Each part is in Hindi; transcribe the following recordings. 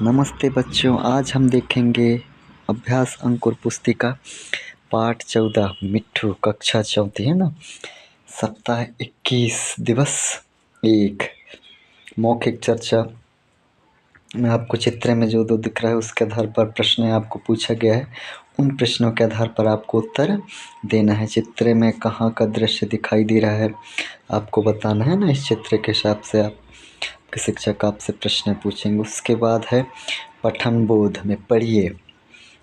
नमस्ते बच्चों, आज हम देखेंगे अभ्यास अंकुर पुस्तिका पाठ 14 मिट्ठू कक्षा चौथी है ना। सप्ताह 21 दिवस 1 मौखिक चर्चा में आपको चित्र में जो दिख रहा है उसके आधार पर प्रश्न आपको पूछा गया है। उन प्रश्नों के आधार पर आपको उत्तर देना है। चित्र में कहाँ का दृश्य दिखाई दे रहा है आपको बताना है ना। इस चित्र के हिसाब से आप शिक्षक आपसे प्रश्न पूछेंगे। उसके बाद है पठन बोध में पढ़िए,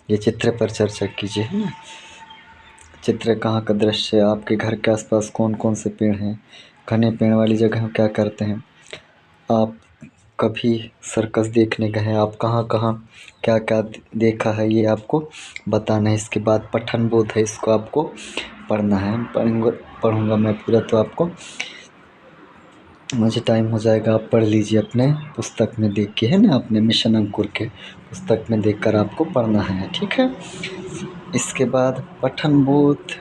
ये चित्र पर चर्चा कीजिए है ना। चित्र कहाँ का दृश्य, आपके घर के आसपास कौन कौन से पेड़ हैं, घने पेड़ वाली जगह क्या करते हैं, आप कभी सर्कस देखने गए हैं, आप कहाँ कहाँ क्या क्या देखा है, ये आपको बताना है। इसके बाद पठन बोध है, इसको आपको पढ़ना है। पढ़ूंगा मैं पूरा तो आपको मुझे टाइम हो जाएगा। आप पढ़ लीजिए अपने पुस्तक में देख के है ना, अपने मिशन अंकुर के पुस्तक में देखकर आपको पढ़ना है, ठीक है। इसके बाद पठन बोध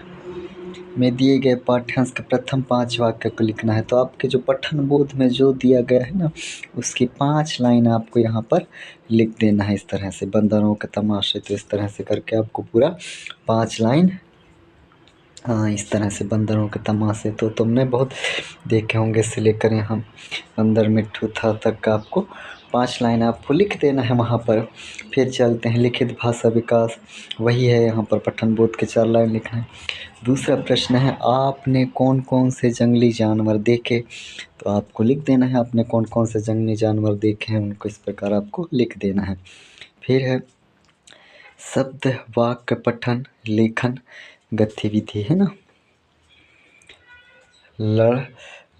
में दिए गए पाठ्यांश के प्रथम 5 वाक्य को लिखना है। तो आपके जो पठन बोध में जो दिया गया है ना उसकी 5 लाइन आपको यहाँ पर लिख देना है। इस तरह से बंदरों के तमाशे, तो इस तरह से करके आपको पूरा 5 लाइन, हाँ इस तरह से बंदरों के तमाशे तो तुमने बहुत देखे होंगे, से लेकर यहाँ बंदर मिट्ठू था तक का आपको 5 लाइन आपको लिख देना है वहाँ पर। फिर चलते हैं लिखित भाषा विकास, वही है यहाँ पर पठन बोध के 4 लाइन लिखना है। दूसरा प्रश्न है आपने कौन कौन से जंगली जानवर देखे, तो आपको लिख देना है आपने कौन कौन से जंगली जानवर देखे हैं, उनको इस प्रकार आपको लिख देना है। फिर है शब्द वाक्य पठन लेखन गतिविधि है ना।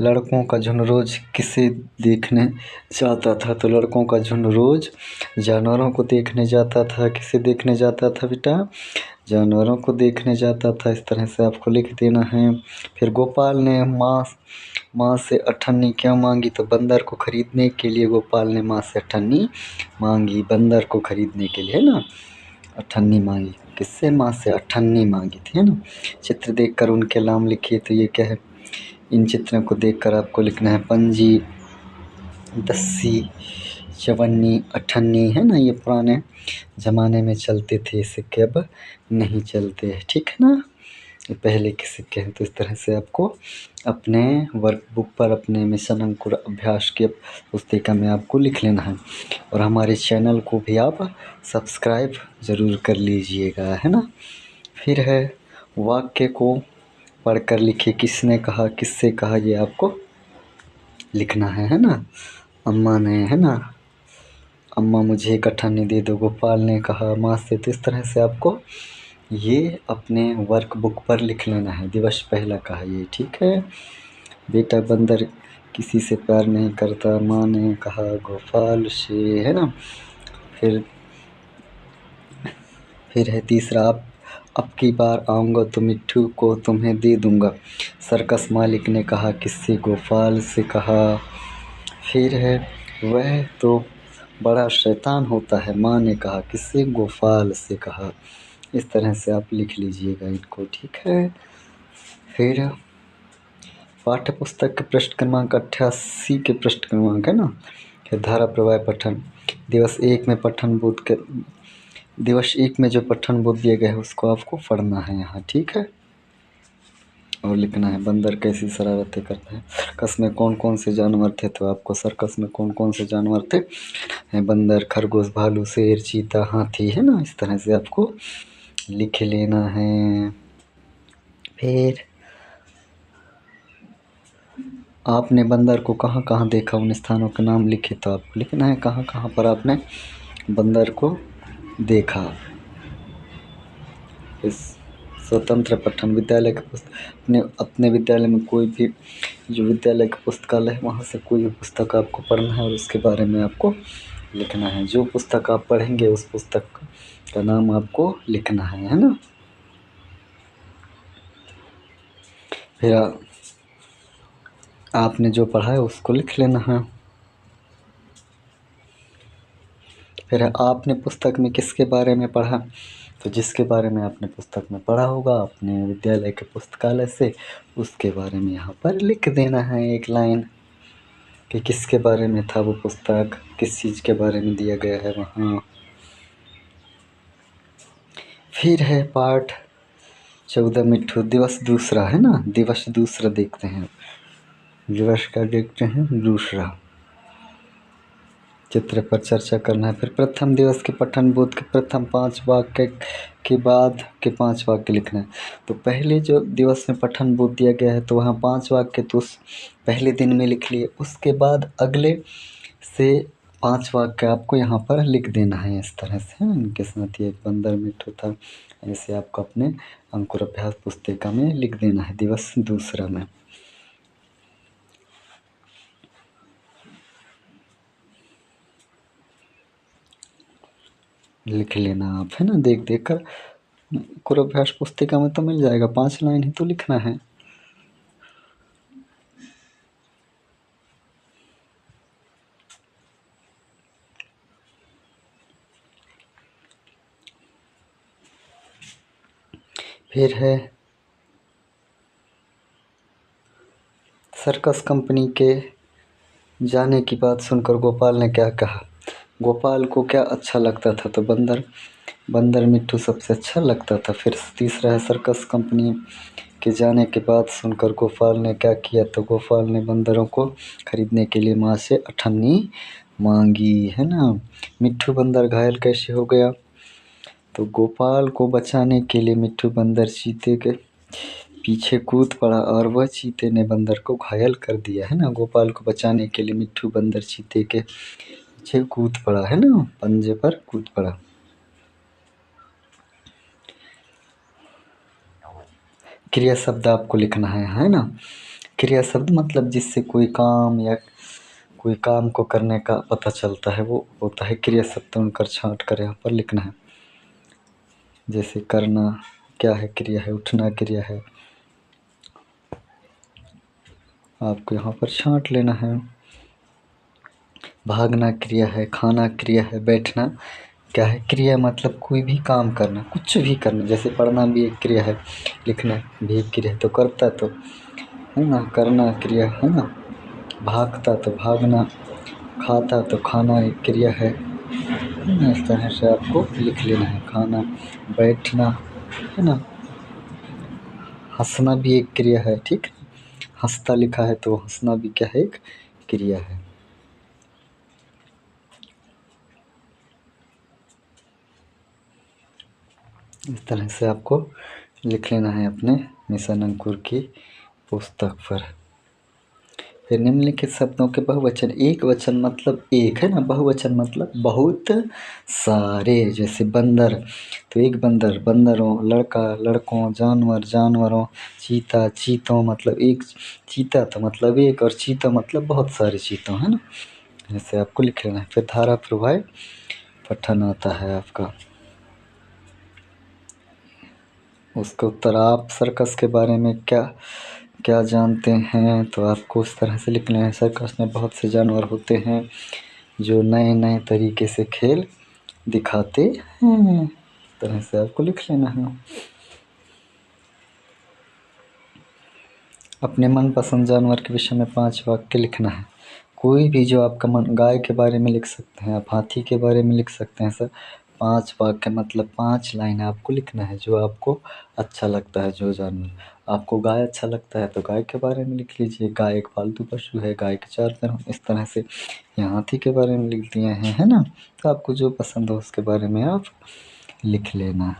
लड़कों का झुंड रोज किसे देखने जाता था, तो लड़कों का झुंड रोज जानवरों को देखने जाता था। किसे देखने जाता था बेटा, जानवरों को देखने जाता था। इस तरह से आपको लिख देना है। फिर गोपाल ने माँ से अठन्नी क्यों मांगी, तो बंदर को खरीदने के लिए गोपाल ने माँ से अठन्नी मांगी, बंदर को खरीदने के लिए है ना अठन्नी मांगी। किससे, माँ से अठन्नी मांगी थी है ना। चित्र देखकर उनके नाम लिखिए, तो ये क्या है, इन चित्रों को देखकर आपको लिखना है। पंजी, दस्सी, चवन्नी, अठन्नी है ना, ये पुराने ज़माने में चलते थे, सिक्के अब नहीं चलते हैं, ठीक है ना, ये पहले के सिक्के हैं। तो इस तरह से आपको अपने वर्कबुक पर अपने मिशन अंकुर अभ्यास के पुस्तिका में आपको लिख लेना है। और हमारे चैनल को भी आप सब्सक्राइब ज़रूर कर लीजिएगा है ना। फिर है वाक्य को पढ़कर लिखिए, किसने कहा, किससे कहा, ये आपको लिखना है ना। अम्मा ने है ना, अम्मा मुझे एक अठन्नी दे दो, गोपाल ने कहा माँ से। तो इस तरह से आपको ये अपने वर्कबुक पर लिख लेना है। दिवस पहला का है ये, ठीक है। बेटा बंदर किसी से प्यार नहीं करता, माँ ने कहा गोपाल से है ना। फिर है तीसरा, अब की बार आऊँगा तो मिट्ठू को तुम्हें दे दूँगा, सर्कस मालिक ने कहा। किससे, गोपाल से कहा। फिर है वह तो बड़ा शैतान होता है, माँ ने कहा। किससे, गोपाल से कहा। इस तरह से आप लिख लीजिएगा इनको, ठीक है। फिर पाठ्य पुस्तक के पृष्ठ क्रमांक 88 के पृष्ठ क्रमांक है ना। फिर धारा प्रवाह पठन दिवस 1 में पठन बोध के दिवस 1 में जो पठन बोध दिया गया है उसको आपको पढ़ना है यहाँ, ठीक है। और लिखना है बंदर कैसी शरारतें करता है, सर्कस में कौन कौन से जानवर थे, तो आपको सर्कस में कौन कौन से जानवर थे, बंदर, खरगोश, भालू, शेर, चीता, हाथी है ना। इस तरह से आपको लिख लेना है। फिर आपने बंदर को कहाँ कहाँ देखा, उन स्थानों के नाम लिखे, तो आपको लिखना है कहाँ कहाँ पर आपने बंदर को देखा। इस स्वतंत्र पठन विद्यालय के पुस्तक, अपने विद्यालय में कोई भी जो विद्यालय का पुस्तकालय है वहाँ से कोई भी पुस्तक आपको पढ़ना है और उसके बारे में आपको लिखना है। जो पुस्तक आप पढ़ेंगे उस पुस्तक का नाम आपको लिखना है ना। फिर आपने जो पढ़ा है उसको लिख लेना है। फिर आपने पुस्तक में किसके बारे में पढ़ा, तो जिसके बारे में आपने पुस्तक में पढ़ा होगा अपने विद्यालय के पुस्तकालय से, उसके बारे में यहाँ पर लिख देना है 1 लाइन। कि किसके बारे में था वो पुस्तक, किस चीज़ के बारे में दिया गया है वहाँ। फिर है पाठ 14 मिट्ठू, दिवस दूसरा है ना, दिवस दूसरा देखते हैं। दिवस का देखते हैं दूसरा, चित्र पर चर्चा करना है। फिर प्रथम दिवस के पठन बोध के प्रथम 5 वाक्य के बाद के 5 वाक्य लिखना है। तो पहले जो दिवस में पठन बोध दिया गया है तो वहाँ 5 वाक्य तो उस पहले दिन में लिख लिए, उसके बाद अगले से 5 वाक्य आपको यहाँ पर लिख देना है इस तरह से। इनके साथ ये एक बंदर मिट्ठू था, ऐसे आपको अपने अंकुर अभ्यास पुस्तिका में लिख देना है दिवस दूसरा में। लिख लेना आप, है ना, देख देख कर। अंकुर अभ्यास पुस्तिका में तो मिल जाएगा, 5 लाइन ही तो लिखना है। फिर है सर्कस कंपनी के जाने की बात सुनकर गोपाल ने क्या कहा। गोपाल को क्या अच्छा लगता था, तो बंदर मिट्ठू सबसे अच्छा लगता था। फिर तीसरा है सर्कस कंपनी के जाने के बाद सुनकर गोपाल ने क्या किया, तो गोपाल ने बंदरों को खरीदने के लिए माँ से अठन्नी मांगी, है ना। मिट्ठू बंदर घायल कैसे हो गया, तो गोपाल को बचाने के लिए मिट्ठू बंदर चीते के पीछे कूद पड़ा और वह चीते ने बंदर को घायल कर दिया, है ना। गोपाल को बचाने के लिए मिट्ठू बंदर चीते के पीछे कूद पड़ा, है ना, पंजे पर कूद पड़ा। क्रिया शब्द आपको लिखना है ना। क्रिया शब्द मतलब जिससे कोई काम या कोई काम को करने का पता चलता है वो होता है क्रिया शब्द। उनकर छांट कर यहाँ पर लिखना है। जैसे करना क्या है, क्रिया है, उठना क्रिया है, आपको यहाँ पर छांट लेना है। भागना क्रिया है, खाना क्रिया है, बैठना क्या है, क्रिया मतलब कोई भी काम करना, कुछ भी करना। जैसे पढ़ना भी एक क्रिया है, लिखना भी एक क्रिया है, तो करता तो है ना, करना क्रिया है ना, भागता तो भागना, खाता तो खाना एक क्रिया है। इस तरह से आपको लिख लेना है। खाना, बैठना, है ना, हंसना भी एक क्रिया है, ठीक है। हंसता लिखा है तो हंसना भी क्या है, एक क्रिया है। इस तरह से आपको लिख लेना है अपने मिशन अंकुर की पुस्तक पर। फिर निम्नलिखित शब्दों के बहुवचन, एक वचन मतलब एक, है ना, बहुवचन मतलब बहुत सारे। जैसे बंदर तो एक बंदर, बंदरों, लड़का, लड़कों, जानवर, जानवरों, चीता, चीतों मतलब एक, चीता तो मतलब एक, और चीता मतलब बहुत सारे चीतों, है ना। ऐसे आपको लिख लेना है। फिर धारा प्रवाह पठन आता है आपका, उसका उत्तर। आप सर्कस के बारे में क्या क्या जानते हैं, तो आपको उस तरह से लिखना है। सर्कस में बहुत से जानवर होते हैं जो नए नए तरीके से खेल दिखाते हैं। इस तरह से आपको लिख लेना है। अपने मनपसंद जानवर के विषय में 5 वाक्य लिखना है। कोई भी जो आपका मन, गाय के बारे में लिख सकते हैं आप, हाथी के बारे में लिख सकते हैं सर। 5 वाक्य मतलब 5 लाइन आपको लिखना है जो आपको अच्छा लगता है। जो जानवर आपको, गाय अच्छा लगता है तो गाय के बारे में लिख लीजिए। गाय एक पालतू पशु है, गाय के 4 पैर। इस तरह से यहाँ हाथी के बारे में लिख दिए हैं, है ना। तो आपको जो पसंद हो उसके बारे में आप लिख लेना।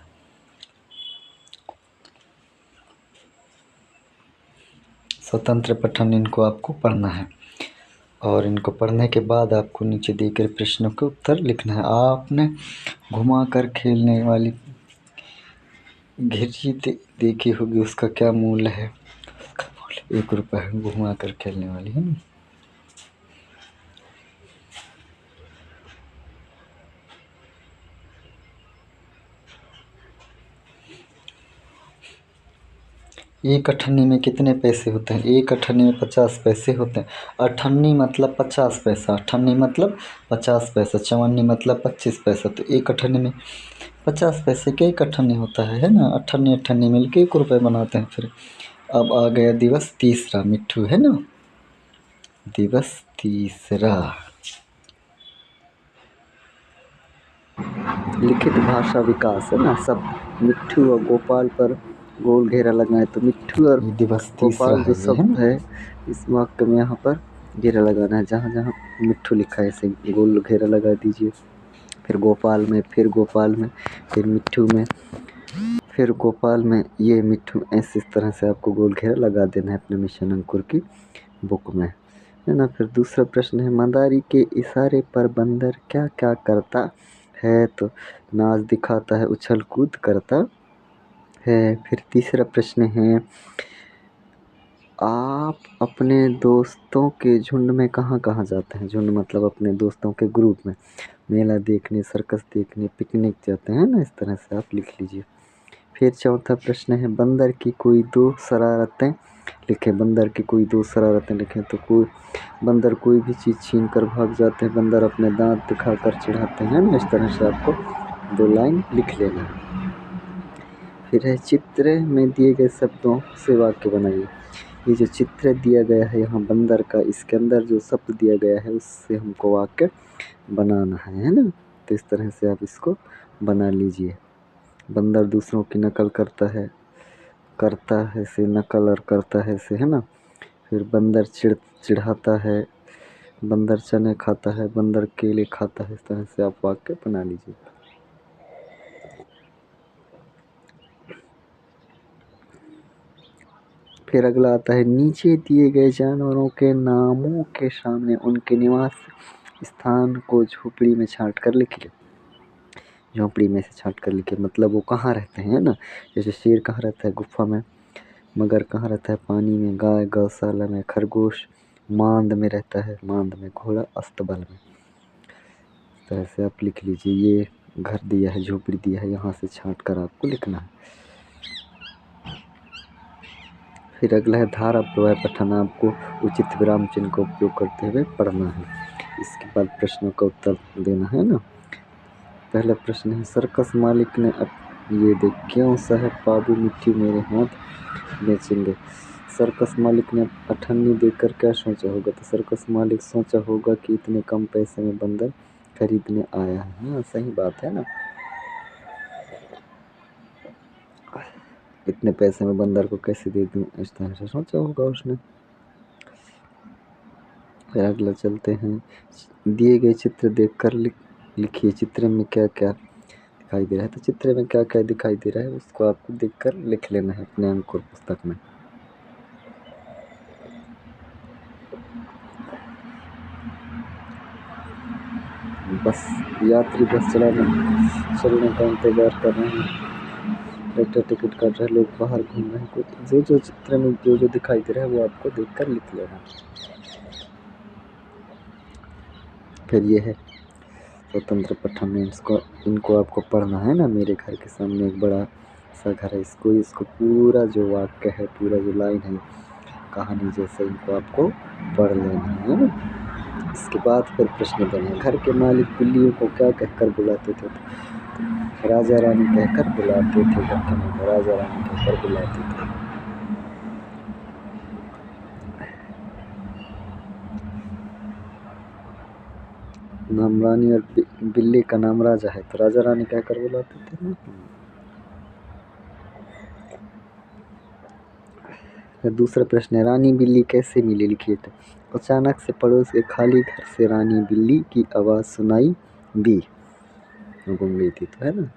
स्वतंत्र पठन इनको आपको पढ़ना है, और इनको पढ़ने के बाद आपको नीचे दिए गए प्रश्नों के उत्तर लिखना है। आपने घुमा कर खेलने वाली घिर्ची देखी होगी, उसका क्या मूल्य है। उसका मूल्य 1 रुपये है। घुमा कर खेलने वाली, है ना। एक अठन्नी में कितने पैसे होते हैं, एक अठन्नी में 50 पैसे होते हैं। अठन्नी मतलब 50 पैसा, अठन्नी मतलब 50 पैसा, चवन्नी मतलब 25 पैसा। तो एक अठन्नी में 50 पैसे के एक अठन्नी होता है ना। अठन्नी अठन्नी मिल के 1 रुपये बनाते हैं। फिर अब आ गया दिवस तीसरा, मिट्ठू, है ना। दिवस तीसरा लिखित भाषा विकास है ना, सब मिट्ठू और गोपाल पर गोल घेरा लगाए, तो मिट्ठू और गोपाल जो शब्द है इस वाक्य में यहाँ पर घेरा लगाना है। जहाँ जहाँ मिट्ठू लिखा है ऐसे गोल घेरा लगा दीजिए, फिर गोपाल में, फिर गोपाल में, फिर मिट्ठू में, फिर गोपाल में, ये मिट्ठू, ऐसे इस तरह से आपको गोल घेरा लगा देना है अपने मिशन अंकुर की बुक में, है ना। फिर दूसरा प्रश्न है, मदारी के इशारे पर बंदर क्या क्या करता है, तो नाच दिखाता है, उछल कूद करता है। फिर तीसरा प्रश्न है, आप अपने दोस्तों के झुंड में कहाँ कहाँ जाते हैं। झुंड मतलब अपने दोस्तों के ग्रुप में, मेला देखने, सर्कस देखने, पिकनिक जाते हैं ना, इस तरह से आप लिख लीजिए। फिर चौथा प्रश्न है, बंदर की कोई दो शरारतें लिखें। बंदर की कोई दो शरारतें लिखें, तो कोई बंदर कोई भी चीज़ छीन कर भाग जाते हैं, बंदर अपने दांत दिखाकर चिढ़ाते हैं ना, इस तरह से आपको 2 लाइन लिख लेना है। फिर है, चित्र में दिए गए शब्दों से वाक्य बनाइए। ये जो चित्र दिया गया है यहाँ बंदर का, इसके अंदर जो शब्द दिया गया है उससे हमको वाक्य बनाना है ना। तो इस तरह से आप इसको बना लीजिए। बंदर दूसरों की नकल करता है से नकल, और करता है से, है ना। फिर बंदर चिढ़ाता है, बंदर चने खाता है, बंदर केले खाता है, इस तरह से आप वाक्य बना लीजिए। फिर अगला आता है, नीचे दिए गए जानवरों के नामों के सामने उनके निवास स्थान को झोपड़ी में छांट कर लिखिए। झोपड़ी में से छांट कर लिखिए मतलब वो कहाँ रहते हैं ना। जैसे शेर कहाँ रहता है, गुफा में। मगर कहाँ रहता है, पानी में। गाय गौशाला में। खरगोश मांद में रहता है, मांद में। घोड़ा अस्तबल में। इस तरह से आप लिख लीजिए। ये घर दिया है, झोपड़ी दिया है, यहाँ से छांट कर आपको लिखना है। फिर अगला है, धारा प्रवाह पठन। आपको उचित विराम चिन्ह का उपयोग करते हुए पढ़ना है। इसके बाद प्रश्नों का उत्तर देना है ना। पहला प्रश्न है, सर्कस मालिक ने ये देख क्यों साहब बाबू मिट्टी मेरे हाथ बेचेंगे। सर्कस मालिक ने अठन्नी देखकर क्या सोचा होगा, तो सर्कस मालिक सोचा होगा कि इतने कम पैसे में बंदर खरीदने आया है। हाँ सही बात है ना, इतने पैसे में बंदर को कैसे दे दूं, इस तरह से सोचा होगा उसने। फिर अगला चलते हैं, दिए गए चित्र देखकर लिखिए चित्र में क्या क्या दिखाई दे रहा है। तो चित्र में क्या क्या दिखाई दे रहा है उसको आपको देखकर लिख लेना है अपने अंकुर पुस्तक में। बस यात्री बस चलने का इंतजार कर रहे हैं, ट्रैक्टर टिकट काट रहे हैं, लोग बाहर घूम रहे हैं। कुछ जो चित्र में जो दिखाई दे रहा है वो आपको देखकर लिख लेना। फिर ये है स्वतंत्र पठन में, इनको आपको पढ़ना है ना। मेरे घर के सामने एक बड़ा सा घर है, इसको पूरा जो वाक्य है, पूरा जो लाइन है कहानी जैसे, इनको आपको पढ़ लेना है ना। इसके बाद फिर प्रश्न देना है, घर के मालिक बिल्लियों को क्या कहकर बुलाते थे, तो राजा रानी कहकर बुलाते थे। घर के मालिक राजा रानी कहकर बुलाते थे। नाम रानी और बिल्ली का नाम राजा है, तो राजा रानी कहकर बुलाते थे ना। दूसरा प्रश्न है, रानी बिल्ली कैसे मिली, लिखिए। तो अचानक से पड़ोस के खाली घर से रानी बिल्ली की आवाज़ सुनाई दी, घूम गई थी तो, है ना।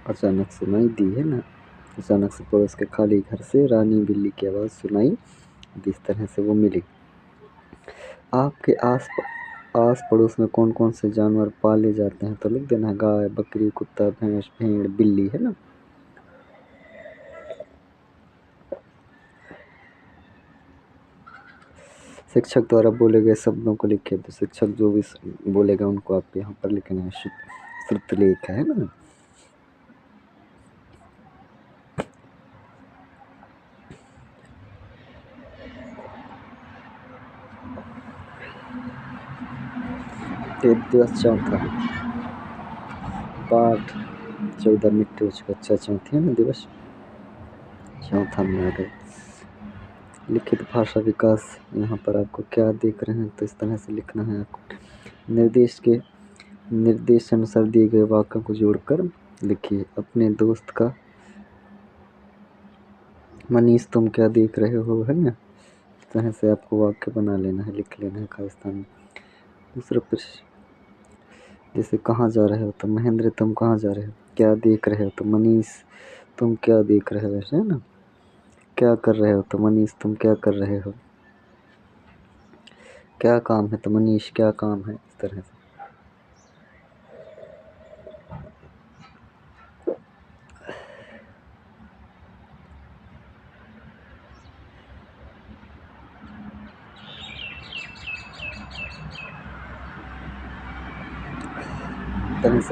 अचानक सुनाई दी है ना, अचानक से पड़ोस के खाली घर से रानी बिल्ली की आवाज़ सुनाई दी, इस तरह से वो मिली। आपके आस पड़ोस में कौन कौन से जानवर पाले जाते हैं, तो लिख देना, गाय बकरी कुत्ता भैंस भेड़ बिल्ली, है ना। शिक्षक द्वारा बोले गए शब्दों को लिखिए। तो शिक्षक जो भी बोलेगा उनको आप यहाँ पर लिखना है। श्रुतलेख है ना। दिवस चौथा पाठ 14 मिनट हो चुका। अच्छा चौथी है ना दिवस, चौथा में आ गए। लिखित भाषा विकास, यहाँ पर आपको क्या देख रहे हैं तो इस तरह से लिखना है आपको। निर्देश अनुसार दिए गए वाक्यों को जोड़कर लिखिए। अपने दोस्त का, मनीष तुम क्या देख रहे हो, है ना। इस तरह से आपको वाक्य बना लेना है, लिख लेना है खालिस्तान में। दूसरा प्रश्न, जैसे कहाँ जा रहे हो तो महेंद्र तुम कहाँ जा रहे हो। क्या देख रहे हो तो मनीष तुम क्या देख रहे हो, है ना। क्या कर रहे हो तो मनीष तुम क्या कर रहे हो। क्या काम है तो मनीष क्या काम है। इस तरह से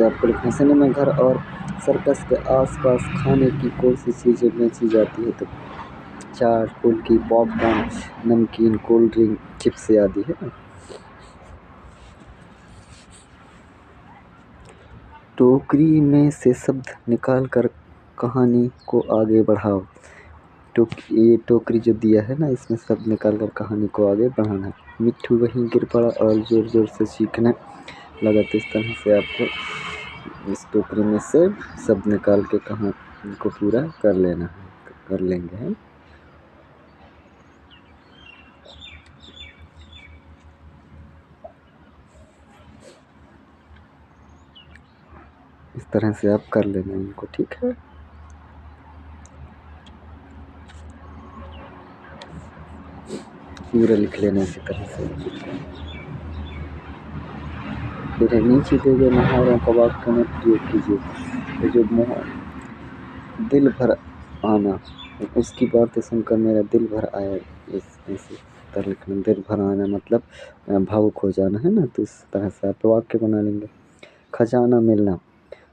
आपको लिखना। सिनेमा घर और सर्कस के आसपास खाने की कौन सी चीज़ें बेची जाती है तो चाट, फुल्की, पॉपकॉर्न, नमकीन, कोल्ड ड्रिंक, चिप्स आदि, है ना। टोकरी में से शब्द निकाल कर कहानी को आगे बढ़ाओ। ये टोकरी जो दिया है ना, इसमें शब्द निकाल कर कहानी को आगे बढ़ाना है। मिट्ठू वहीं गिर पड़ा और जोर जोर से चीखने लगा। तो इस तरह से आपको इस टोकरी में से शब्द निकाल के कहानी को पूरा कर लेना है, कर लेंगे, है। इस तरह से आप कर लेना इनको, ठीक है। पूरा लिख लेना इसी तरह से। फिर नीचे दिए गए मुहावरों का वाक्य में प्रयोग कीजिए। जो दिल भर आना, उसकी बातें सुनकर मेरा दिल भर आया। इस तरह लिखना। दिल भर आना मतलब भावुक हो जाना, है ना। तो इस तरह से आप वाक्य बना लेंगे। खजाना मिलना,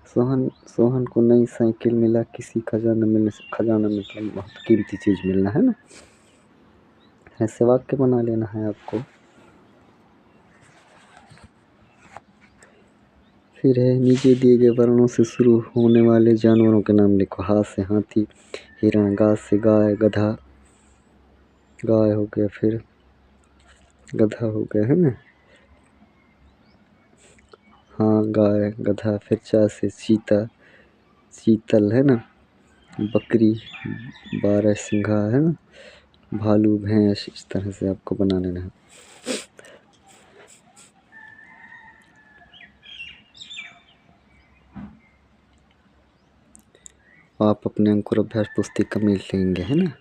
सोहन को नई साइकिल मिला। किसी खजाना मिलने से, खजाना मतलब बहुत कीमती चीज़ मिलना, है ना। ऐसे वाक्य बना लेना है आपको। फिर है नीचे दिए गए वर्णों से शुरू होने वाले जानवरों के नाम लिखो। हाथ से हाथी, हिरण, गाय से गाय, गधा, गाय हो गया, फिर गधा हो गया, है ना। हाँ गाय, गधा, फिर चा से चीता, चीतल, है ना। बकरी, बारहसिंघा, है ना। भालू, भैंस। इस तरह से आपको बना लेना है। आप अपने अंकुर अभ्यास पुस्तिका में लेंगे, है ना।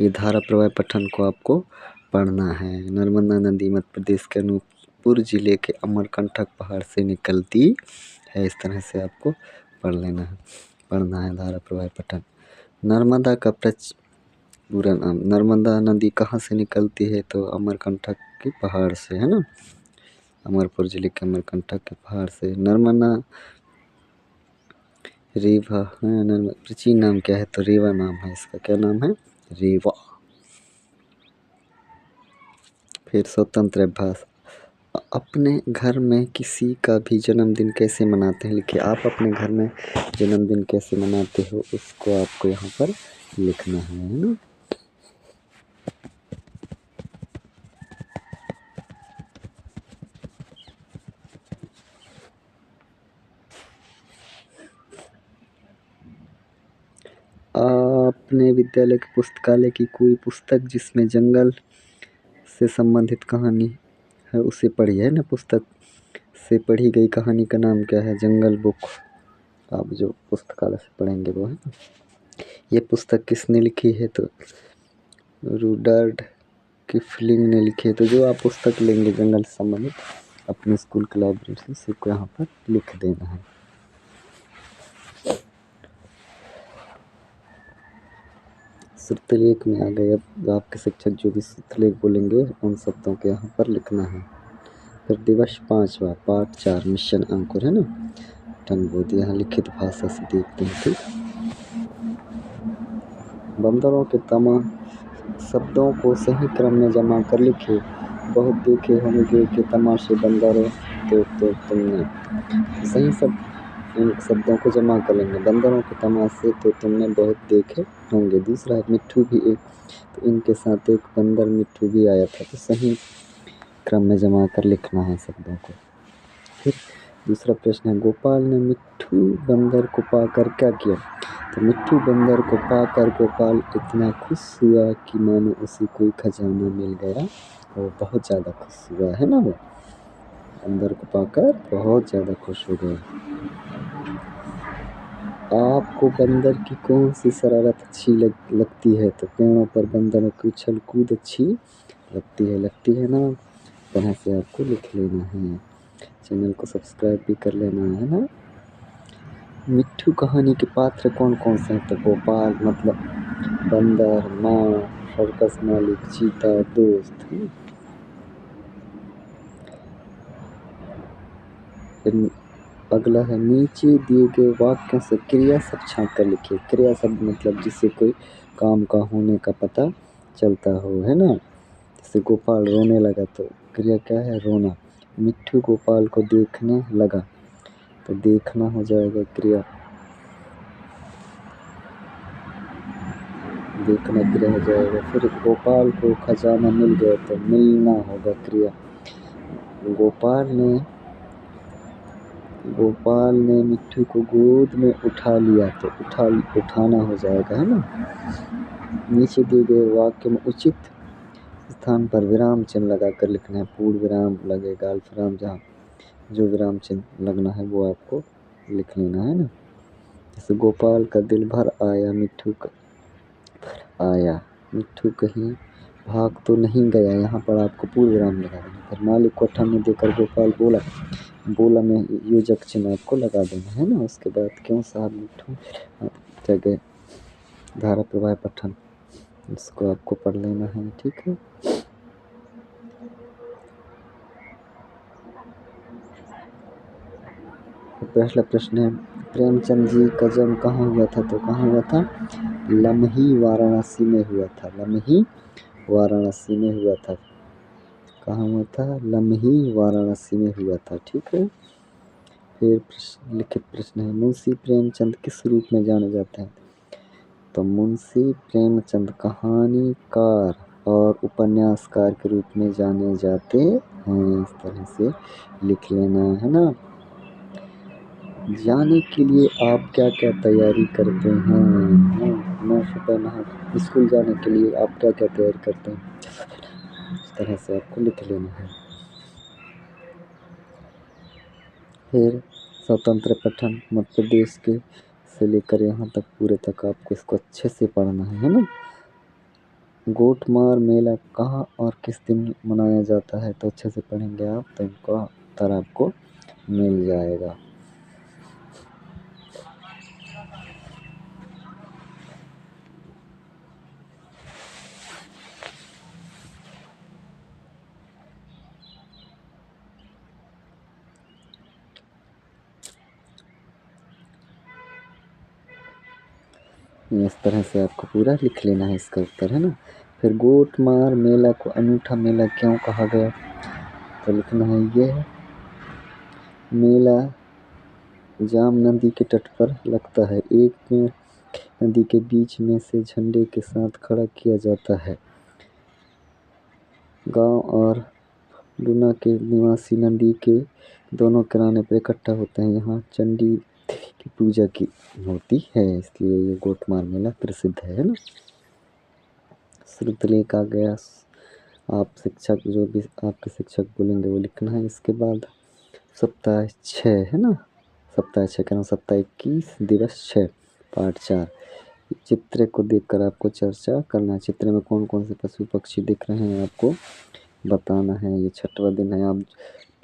ये धारा प्रवाह पठन को आपको पढ़ना है। नर्मदा नदी मध्य प्रदेश के अनूपपुर जिले के अमरकंटक पहाड़ से निकलती है। इस तरह से आपको पढ़ना है धारा प्रवाह पठन। नर्मदा का पूरा नाम। नर्मदा नदी कहाँ से निकलती है तो अमरकंटक के पहाड़ से, है ना। अमरपुर जिले के अमरकंटक के पहाड़ से। नर्मदा रेवा, प्राचीन नाम क्या है तो रेवा नाम है इसका। क्या नाम है, रेवा। फिर स्वतंत्र अभ्यास, अपने घर में किसी का भी जन्मदिन कैसे मनाते हैं लिखिए। आप अपने घर में जन्मदिन कैसे मनाते हो उसको आपको यहाँ पर लिखना है ना। अपने विद्यालय के पुस्तकालय की कोई पुस्तक जिसमें जंगल से संबंधित कहानी है उसे पढ़िए, है ना। पुस्तक से पढ़ी गई कहानी का नाम क्या है, जंगल बुक। आप जो पुस्तकालय से पढ़ेंगे वो, है। ये पुस्तक किसने लिखी है तो रुडर्ड किपलिंग ने लिखी है। तो जो आप पुस्तक लेंगे जंगल से संबंधित अपने स्कूल की लाइब्रेरी से, उसी को यहाँ पर लिख देना है। श्रुतलेख में आ गए। अब आपके शिक्षक जो भी श्रुतलेख बोलेंगे उन शब्दों के यहाँ पर लिखना है। फिर दिवस 5वां पाठ 4 मिशन अंकुर, है ना। पठन बोध, यहाँ लिखित भाषा से देखते हैं। ठीक, बंदरों के तमाम शब्दों को सही क्रम में जमा कर लिखे। बहुत देखे होंगे के तमाशे बंदरों, तो तुमने सही सब इन शब्दों को जमा कर लेंगे। बंदरों के तमाशे तो तुमने बहुत देखे होंगे। दूसरा है मिट्ठू भी एक, तो इनके साथ एक बंदर मिट्ठू भी आया था, तो सही क्रम में जमा कर लिखना है शब्दों को। फिर दूसरा प्रश्न है, गोपाल ने मिट्ठू बंदर को पाकर क्या किया? तो मिट्ठू बंदर को पाकर गोपाल इतना खुश हुआ कि मानो उसे कोई खजाना मिल गया। वो बहुत ज़्यादा खुश हुआ है ना, वो बंदर को पाकर बहुत ज़्यादा खुश हो गया। आपको बंदर की कौन सी शरारत अच्छी लगती है? तो पेड़ों पर बंदरों की उछल कूद अच्छी लगती है ना। तरह से आपको लिख लेना है। चैनल को सब्सक्राइब भी कर लेना है ना। मिट्ठू कहानी के पात्र कौन कौन से हैं? तो गोपाल मतलब बंदर, माँ, सर्कस मालिक, चीता, दोस्त। फिर अगला है, नीचे दिए गए वाक्यों से क्रिया शब्द छांट कर लिखिए। क्रिया शब्द मतलब जिससे कोई काम का होने का पता चलता हो, है ना। जैसे गोपाल रोने लगा, तो क्रिया क्या है? रोना। मिट्ठू गोपाल को देखने लगा, तो देखना हो जाएगा क्रिया, देखना क्रिया हो जाएगा। फिर गोपाल को खजाना मिल गया, तो मिलना होगा क्रिया। गोपाल ने मिट्ठू को गोद में उठा लिया, तो उठाना हो जाएगा, है ना। नीचे दिए गए वाक्य में उचित स्थान पर विराम चिन्ह लगा कर लिखना है। पूर्ण विराम लगेगा, अल्प विराम, जहाँ जो विराम चिन्ह लगना है वो आपको लिख लेना है ना। जैसे गोपाल का दिल भर आया, मिट्ठू कहीं भाग तो नहीं गया, यहाँ पर आपको पूर्ण विराम लगा देना। फिर मालिक को अठाने देकर गोपाल बोला में योजक चिन्ह आपको लगा देना है ना। उसके बाद क्यों साहब मिट्ठू जगह धारा प्रवाह पठन, इसको आपको पढ़ लेना है। ठीक है, पहला प्रश्न है, प्रेमचंद जी का जन्म कहाँ हुआ था? तो कहाँ हुआ था? लम्ही वाराणसी में हुआ था। लम्ही वाराणसी में हुआ था। कहाँ हुआ था? लम्ही वाराणसी में हुआ था। ठीक है, फिर लिखित प्रश्न है, मुंशी प्रेमचंद किस रूप में जाने जाते हैं? तो मुंशी प्रेमचंद कहानीकार और उपन्यासकार के रूप में जाने जाते हैं। इस तरह से लिख लेना है ना। जाने के लिए आप क्या क्या तैयारी करते हैं? मैं सुबह स्कूल जाने के लिए आप क्या क्या तैयारी करते हैं? इस तरह से आपको लिख लेना है। फिर स्वतंत्र पठन, मध्य प्रदेश के से लेकर यहाँ तक पूरे तक आपको इसको अच्छे से पढ़ना है ना। गोटमार मेला कहाँ और किस दिन मनाया जाता है? तो अच्छे से पढ़ेंगे आप तो इनका उत्तर आपको मिल जाएगा। इस तरह से आपको पूरा लिख लेना है इसका उत्तर, है ना। फिर गोटमार मेला को अनूठा मेला क्यों कहा गया? तो लिखना है, यह मेला जाम नदी के तट पर लगता है। एक पेड़ नदी के बीच में से झंडे के साथ खड़ा किया जाता है। गांव और डूना के निवासी नदी के दोनों किनारे पर इकट्ठा होते हैं। यहाँ चंडी की पूजा की होती है, इसलिए ये गोटमार मेला प्रसिद्ध है ना। श्रुतलेख आ गया। आप शिक्षक जो भी आपके शिक्षक बोलेंगे वो लिखना है। इसके बाद सप्ताह 6 है ना, सप्ताह 6 का सप्ताह 21 दिवस 6 पाठ 4। चित्र को देखकर आपको चर्चा करना है। चित्र में कौन कौन से पशु पक्षी दिख रहे हैं आपको बताना है। ये 6वां दिन है। आप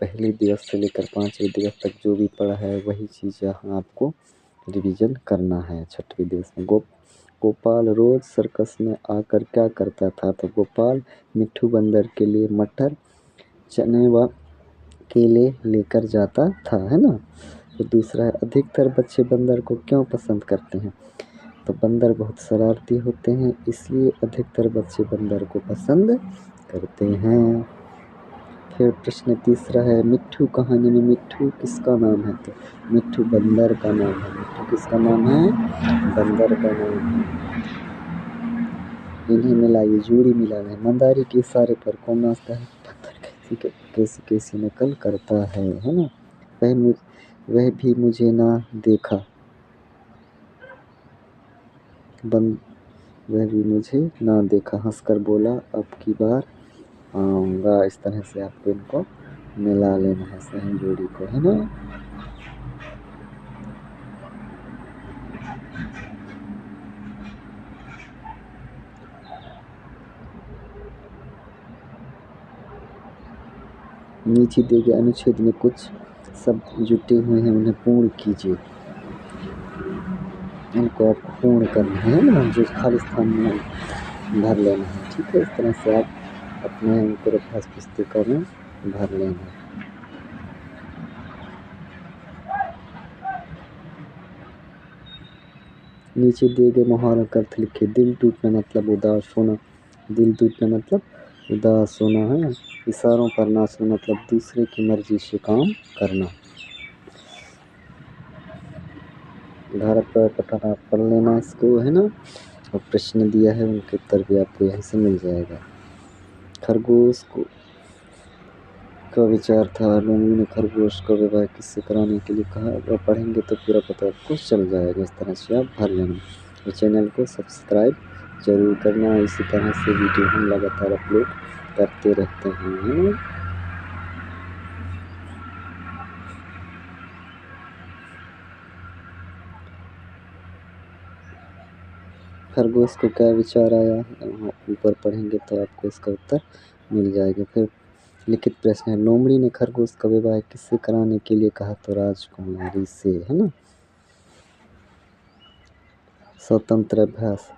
पहले दिवस से लेकर 5वें दिवस तक जो भी पढ़ा है वही चीज़ यहाँ आपको रिवीजन करना है। 6वें दिवस में गोपाल रोज सर्कस में आकर क्या करता था? तो गोपाल मिट्ठू बंदर के लिए मटर, चने व केले लेकर जाता था, है ना। फिर दूसरा है अधिकतर बच्चे बंदर को क्यों पसंद करते हैं? तो बंदर बहुत शरारती होते हैं, इसलिए अधिकतर बच्चे बंदर को पसंद करते हैं। फिर प्रश्न तीसरा है मिट्ठू कहानी में मिट्ठू किसका नाम है? तो मिट्ठू बंदर का नाम है। मिट्ठू किसका नाम है? बंदर का नाम है। इन्हें मिलाइए, जोड़ी मिलाना है। मंदारी के इशारे पर कौन नाचता है? बंदर कैसी कैसी नकल करता है ना? वह भी मुझे ना देखा, वह भी मुझे ना देखा, हंसकर बोला अब की बार आऊँगा। इस तरह से आपको इनको मिला लेना है सही जोड़ी को, है ना? नीचे दिए गए अनुच्छेद में कुछ शब्द जुटे हुए हैं, उन्हें पूर्ण कीजिए। इनको आपको पूर्ण करना है ना, जो खाली स्थान में भर लेना है। ठीक है, इस तरह से आप अपने पूरे पास पुस्तिका में भर लेना है। नीचे दिए गए मुहावरों का अर्थ लिखिए। दिल टूटना मतलब उदास होना, दिल टूटना मतलब उदास होना है। इशारों पर नाचना मतलब दूसरे की मर्जी से काम करना। धारा पर पठन आप पढ़ लेना इसको, है ना? और प्रश्न दिया है, उनके उत्तर भी आपको यहीं से मिल जाएगा। खरगोश का विचार था, लोमड़ी ने खरगोश का विवाह किससे कराने के लिए कहा? वह पढ़ेंगे तो पूरा पता आपको चल जाएगा। इस तरह से आप भर लेना। तो चैनल को सब्सक्राइब जरूर करना। इसी तरह से वीडियो हम लगातार अपलोड करते रहते हैं, है ना? खरगोश को क्या विचार आया? ऊपर पढ़ेंगे तो आपको इसका उत्तर मिल जाएगा। फिर लिखित प्रश्न है, लोमड़ी ने खरगोश का विवाह किससे कराने के लिए कहा? तो राजकुमारी से, है ना? स्वतंत्र अभ्यास।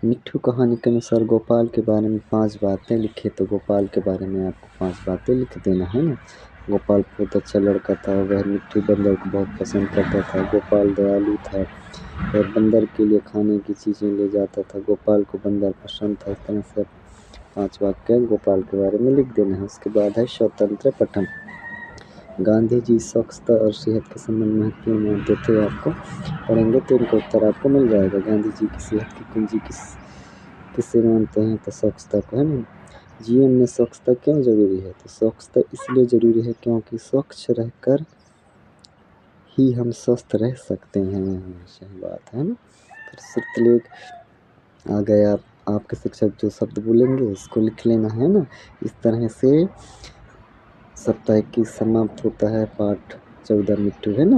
मिट्ठू कहानी के अनुसार गोपाल के बारे में 5 बातें लिखे। तो गोपाल के बारे में आपको 5 बातें लिख देना है ना। गोपाल बहुत अच्छा लड़का था, वह मिट्ठू बंदर को बहुत पसंद करता था। गोपाल दयालु था, वह बंदर के लिए खाने की चीज़ें ले जाता था। गोपाल को बंदर पसंद था। इस तरह से 5 वाक्य गोपाल के बारे में लिख देना है। उसके बाद है स्वतंत्र पठन। गांधी जी स्वच्छता और सेहत के संबंध महत्वपूर्ण मानते थे। आपको पढ़ेंगे तो इनका उत्तर आपको मिल जाएगा। गांधी जी की सेहत की कुंजी किससे मानते हैं? तो स्वच्छता को, है ना? जीवन में स्वच्छता क्यों जरूरी है? तो स्वच्छता इसलिए जरूरी है क्योंकि स्वच्छ रहकर ही हम स्वस्थ रह सकते हैं। सही बात है ना? फिर श्रुतलेख आ गया। आपके शिक्षक जो शब्द बोलेंगे उसको लिख लेना है ना। इस तरह से सप्ताह की समाप्त होता है पाठ 14 मिट्ठू, है ना?